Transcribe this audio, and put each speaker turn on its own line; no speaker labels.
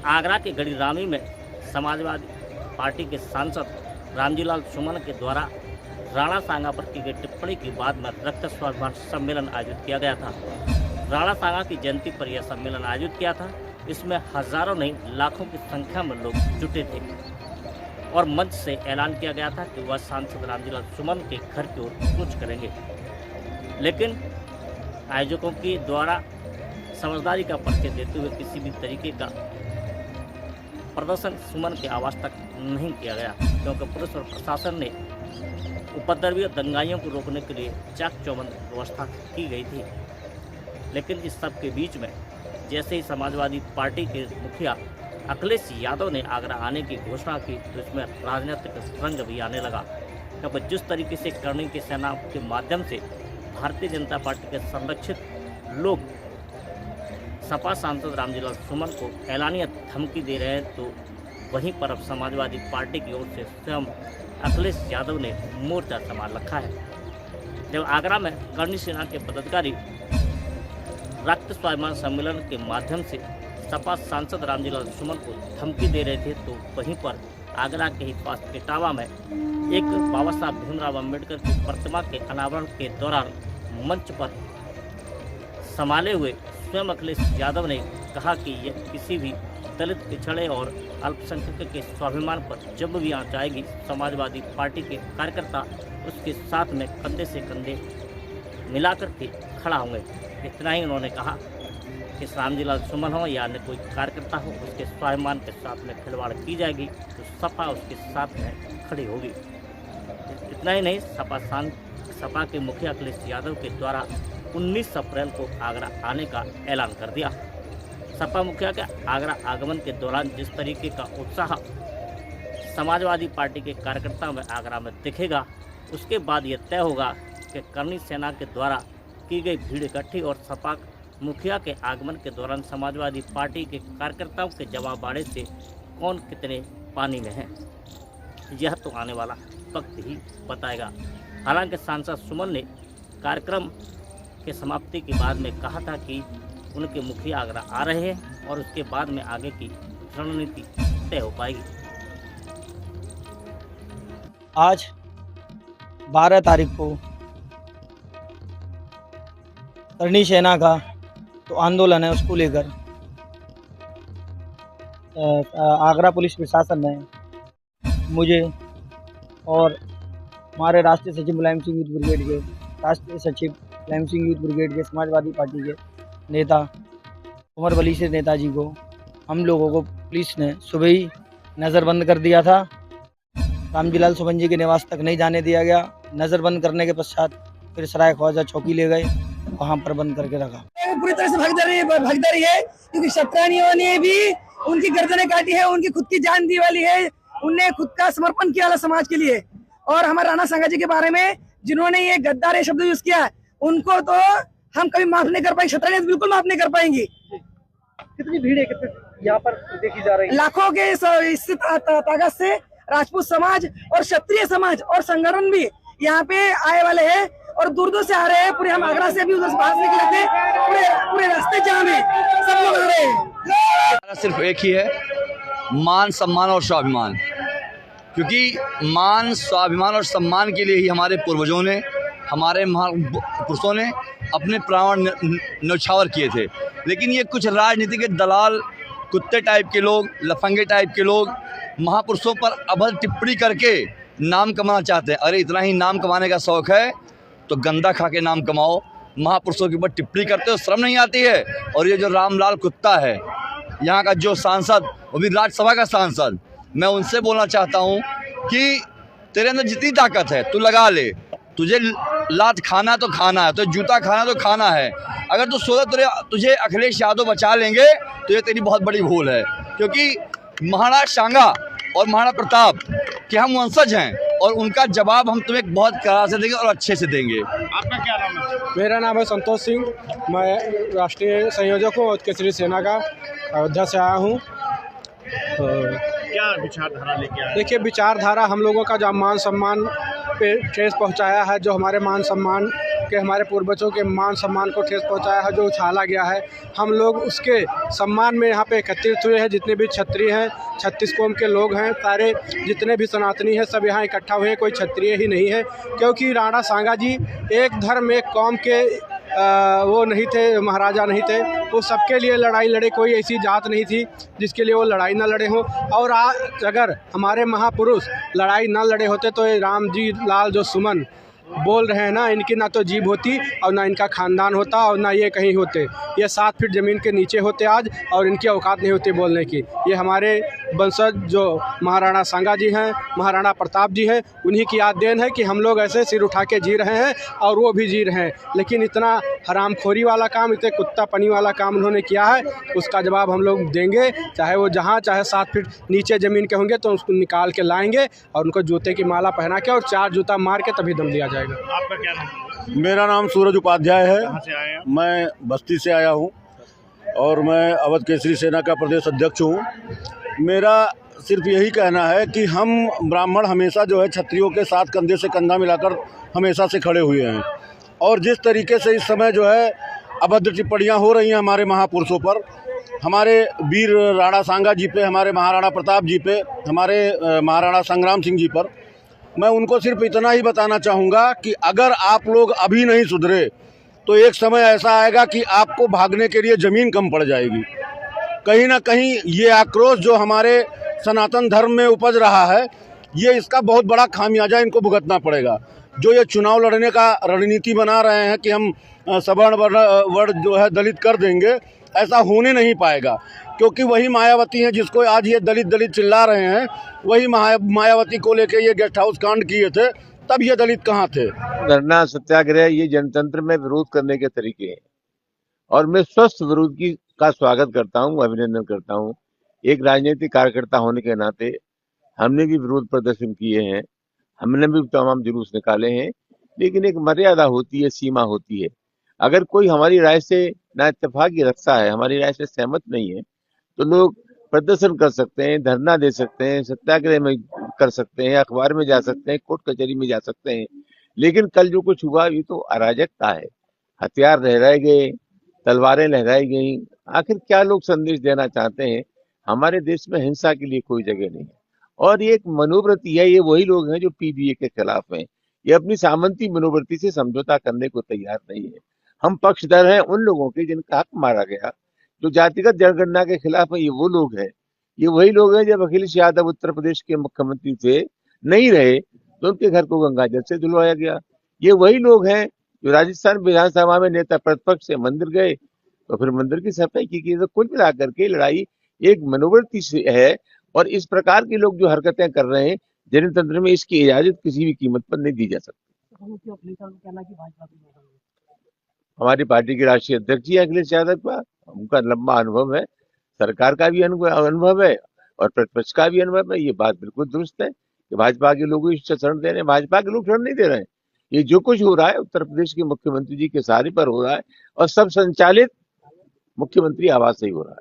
आगरा के गढ़ीरामी में समाजवादी पार्टी के सांसद रामजीलाल सुमन के द्वारा राणा सांगा पर की गई टिप्पणी के बाद में रक्त स्वाभिमान सम्मेलन आयोजित किया गया था। राणा सांगा की जयंती पर यह सम्मेलन आयोजित किया था। इसमें हजारों नहीं लाखों की संख्या में लोग जुटे थे और मंच से ऐलान किया गया था कि वह सांसद रामजीलाल सुमन के घर की ओर कूच करेंगे, लेकिन आयोजकों के द्वारा समझदारी का परिचय देते हुए किसी भी तरीके का प्रदर्शन सुमन के आवास तक नहीं किया गया, क्योंकि पुलिस और प्रशासन ने उपद्रवी और दंगाइयों को रोकने के लिए चाक चौबंद व्यवस्था की गई थी। लेकिन इस सब के बीच में जैसे ही समाजवादी पार्टी के मुखिया अखिलेश यादव ने आगरा आने की घोषणा की तो इसमें राजनीतिक रंग भी आने लगा, क्योंकि जिस तरीके से कर्णी की सेना के माध्यम से भारतीय जनता पार्टी के संरक्षित लोग सपा सांसद रामजीलाल सुमन को ऐलानिया धमकी दे रहे हैं, तो वहीं पर अब समाजवादी पार्टी की ओर से स्वयं अखिलेश यादव ने मोर्चा संभाल रखा है। जब आगरा में कर्णी सेना के पदाधिकारी रक्त स्वाभिमान सम्मेलन के माध्यम से सपा सांसद रामजीलाल सुमन को धमकी दे रहे थे, तो वहीं पर आगरा के ही पास इटावा में एक बाबा साहब भीमराव अम्बेडकर की प्रतिमा के अनावरण के दौरान मंच पर संभाले हुए स्वयं अखिलेश यादव ने कहा कि यह किसी भी दलित, पिछड़े और अल्पसंख्यक के स्वाभिमान पर जब भी आंच आएगी, समाजवादी पार्टी के कार्यकर्ता उसके साथ में कंधे से कंधे मिलाकर के खड़ा होंगे। इतना ही उन्होंने कहा कि रामजीलाल सुमन हो या अन्य कोई कार्यकर्ता हो, उसके स्वाभिमान के साथ में खिलवाड़ की जाएगी तो सपा उसके साथ में खड़ी होगी। इतना ही नहीं, सपा के मुखिया अखिलेश यादव के द्वारा 19 अप्रैल को आगरा आने का ऐलान कर दिया। सपा मुखिया के आगरा आगमन के दौरान जिस तरीके का उत्साह समाजवादी पार्टी के कार्यकर्ताओं में आगरा में दिखेगा, उसके बाद यह तय होगा कि कर्णी सेना के द्वारा की गई भीड़ इकट्ठी और सपा मुखिया के आगमन के दौरान समाजवादी पार्टी के कार्यकर्ताओं के जवाबबाड़े से कौन कितने पानी में है, यह तो आने वाला वक्त ही बताएगा। हालांकि सांसद सुमन ने कार्यक्रम के समाप्ति के बाद में कहा था कि उनके मुखिया आगरा आ रहे हैं और उसके बाद में आगे की रणनीति तय हो पाएगी।
आज 12 तारीख को कर्णी सेना का तो आंदोलन है, उसको लेकर आगरा पुलिस प्रशासन ने मुझे और हमारे राष्ट्रीय सचिव मुलायम सिंह यूथ ब्रिगेड के राष्ट्रीय सचिव मुलायम सिंह यूथ ब्रिगेड के समाजवादी पार्टी के नेता उमर वली से नेताजी को, हम लोगों को पुलिस ने सुबह ही नज़रबंद कर दिया था। रामजीलाल सुमन जी के निवास तक नहीं जाने दिया गया। नज़रबंद करने के पश्चात फिर सराय ख्वाजा चौकी ले गए, वहाँ पर बंद करके रखा।
पूरी तरह से भागीदारी है, क्योंकि शतरानियों ने भी उनकी गर्दनें काटी है, उनकी खुद की जान दी वाली है, उनने खुद का समर्पण किया समाज के लिए। और हमारे राणा सांगा जी के बारे में जिन्होंने ये गद्दार शब्द यूज किया, उनको तो हम कभी माफ नहीं कर पाएंगे, शतरानियां बिल्कुल माफ नहीं कर पाएंगी।
कितनी भीड़ है, कितनी यहाँ पर देखी जा रही है?
लाखों के इस ताकत से राजपूत समाज और क्षत्रिय समाज और संगठन भी यहाँ पे आए वाले हैं और दूर दूर से आ रहे हैं। पूरे हम आगरा से भी उधर से बाहर से निकले थे, पूरे रास्ते जाम है, सब लोग आ रहे हैं।
सिर्फ एक ही है, मान, सम्मान और स्वाभिमान। क्योंकि मान, स्वाभिमान और सम्मान के लिए ही हमारे पूर्वजों ने, हमारे महापुरुषों ने अपने प्राण न्यौछावर किए थे। लेकिन ये कुछ राजनीति के दलाल, कुत्ते टाइप के लोग, लफंगे टाइप के लोग महापुरुषों पर अभद्र टिप्पणी करके नाम कमाना चाहते हैं। अरे इतना ही नाम कमाने का शौक़ है तो गंदा खा के नाम कमाओ। महापुरुषों के ऊपर टिप्पणी करते हो, शर्म नहीं आती है? और ये जो रामलाल कुत्ता है, यहाँ का जो सांसद, वो भी राज्यसभा का सांसद, मैं उनसे बोलना चाहता हूँ कि तेरे अंदर जितनी ताकत है तू लगा ले। तुझे लात खाना तो खाना है, तो जूता खाना तो खाना है। अगर तू सोचा तुझे अखिलेश यादव बचा लेंगे तो ये तेरी बहुत बड़ी भूल है, क्योंकि महाराणा सांगा और महाराणा प्रताप के हम वंशज हैं और उनका जवाब हम तुम्हें बहुत कड़ा से देंगे और अच्छे से देंगे।
आपका क्या नाम है?
मेरा नाम है संतोष सिंह, मैं राष्ट्रीय संयोजक हूँ केसरी सेना का, अयोध्या से आया हूँ।
क्या विचारधारा लेके आए?
देखिए, विचारधारा हम लोगों का जो मान सम्मान पे ठेस पहुँचाया है, जो हमारे मान सम्मान के हमारे पूर्वजों के मान सम्मान को ठेस पहुंचाया है, जो उछाला गया है। हम लोग उसके सम्मान में यहाँ पे एकत्रित हुए हैं। जितने भी क्षत्रिय हैं, 36 कौम के लोग हैं, सारे जितने भी सनातनी हैं, सब यहाँ इकट्ठा हुए हैं। कोई क्षत्रिय ही नहीं है, क्योंकि राणा सांगा जी एक धर्म एक कौम के वो नहीं थे, महाराजा नहीं थे। वो सबके लिए लड़ाई लड़े, कोई ऐसी जात नहीं थी जिसके लिए वो लड़ाई ना लड़े हों। और आज अगर हमारे महापुरुष लड़ाई ना लड़े होते तो ये राम जी लाल जो सुमन बोल रहे हैं ना, इनकी ना तो जीभ होती और ना इनका खानदान होता और ना ये कहीं होते। ये 7 फीट ज़मीन के नीचे होते आज, और इनकी औकात नहीं होती बोलने की। ये हमारे वंशज जो महाराणा सांगा जी हैं, महाराणा प्रताप जी हैं, उन्हीं की याद देन है कि हम लोग ऐसे सिर उठा के जी रहे हैं और वो भी जी रहे हैं। लेकिन इतना हरामखोरी वाला काम, इतने कुत्तापनी वाला काम उन्होंने किया है, उसका जवाब हम लोग देंगे। चाहे वो जहाँ चाहे 7 फीट नीचे ज़मीन के होंगे तो उसको निकाल के लाएंगे और उनको जूते की माला पहना के और 4 जूता मार के तभी दम दिया जाएगा।
आपका क्या नाम?
मेरा नाम सूरज उपाध्याय है।
कहाँ से आए हैं?
मैं बस्ती से आया हूँ और मैं अवध केसरी सेना का प्रदेश अध्यक्ष हूँ। मेरा सिर्फ यही कहना है कि हम ब्राह्मण हमेशा जो है क्षत्रियों के साथ कंधे से कंधा मिलाकर हमेशा से खड़े हुए हैं। और जिस तरीके से इस समय जो है अभद्र टिप्पणियाँ हो रही हैं हमारे महापुरुषों पर, हमारे वीर राणा सांगा जी पे, हमारे महाराणा प्रताप जी पे, हमारे महाराणा संग्राम सिंह जी पर, मैं उनको सिर्फ इतना ही बताना चाहूँगा कि अगर आप लोग अभी नहीं सुधरे तो एक समय ऐसा आएगा कि आपको भागने के लिए ज़मीन कम पड़ जाएगी। कहीं ना कहीं ये आक्रोश जो हमारे सनातन धर्म में उपज रहा है, ये इसका बहुत बड़ा खामियाजा इनको भुगतना पड़ेगा। जो ये चुनाव लड़ने का रणनीति बना रहे हैं कि हम सवर्ण वर्ण जो है दलित कर देंगे, ऐसा होने नहीं पाएगा। क्योंकि वही मायावती हैं जिसको आज ये दलित दलित चिल्ला रहे हैं, वही मायावती को लेके ये गेस्ट हाउस कांड किए थे, तब ये दलित कहाँ थे?
धरना सत्याग्रह ये जनतंत्र में विरोध करने के तरीके हैं और मैं स्वस्थ विरोध का स्वागत करता हूँ, अभिनंदन करता हूँ। एक राजनीतिक कार्यकर्ता होने के नाते हमने भी विरोध प्रदर्शन किए हैं, हमने भी तमाम जुलूस निकाले हैं, लेकिन एक मर्यादा होती है, सीमा होती है। अगर कोई हमारी राय से ना इत्तेफाकी रखता है, हमारी राय से सहमत नहीं है, तो लोग प्रदर्शन कर सकते हैं, धरना दे सकते हैं, सत्याग्रह में कर सकते हैं, अखबार में जा सकते हैं, कोर्ट कचहरी में जा सकते हैं। लेकिन कल जो कुछ हुआ ये तो अराजकता है। हथियार लहराए गए, तलवारें लहराई गई। आखिर क्या लोग संदेश देना चाहते हैं? हमारे देश में हिंसा के लिए कोई जगह नहीं है और ये एक मनोवृत्ति है। ये वही लोग हैं जो पीडीए के खिलाफ हैं। ये अपनी सामंती मनोवृत्ति से समझौता करने को तैयार नहीं है। हम पक्षधर हैं उन लोगों के जिनका हक मारा गया, जो जातिगत जनगणना के खिलाफ है। ये वो लोग हैं, ये वही लोग हैं। जब अखिलेश यादव उत्तर प्रदेश के मुख्यमंत्री थे, नहीं रहे, तो उनके घर को गंगाजल से धुलवाया गया। ये वही लोग हैं जो राजस्थान विधानसभा में नेता प्रतिपक्ष से मंदिर गए तो फिर मंदिर की सफाई की। तो कुल मिलाकर के लड़ाई एक मनोवृत्ति से है और इस प्रकार के लोग जो हरकतें कर रहे हैं, जनतंत्र में इसकी इजाजत किसी भी कीमत पर नहीं दी जा सकती। हमारी पार्टी के राष्ट्रीय अध्यक्ष जी अखिलेश यादव का, उनका लंबा अनुभव है, सरकार का भी अनुभव है और प्रतिपक्ष का भी अनुभव है। ये बात बिल्कुल दुरुस्त है कि भाजपा के लोग इस शरण दे रहे हैं। भाजपा के लोग शरण नहीं दे रहे हैं। ये जो कुछ हो रहा है उत्तर प्रदेश के मुख्यमंत्री जी के सहारे पर हो रहा है और सब संचालित मुख्यमंत्री आवास से ही हो रहा है।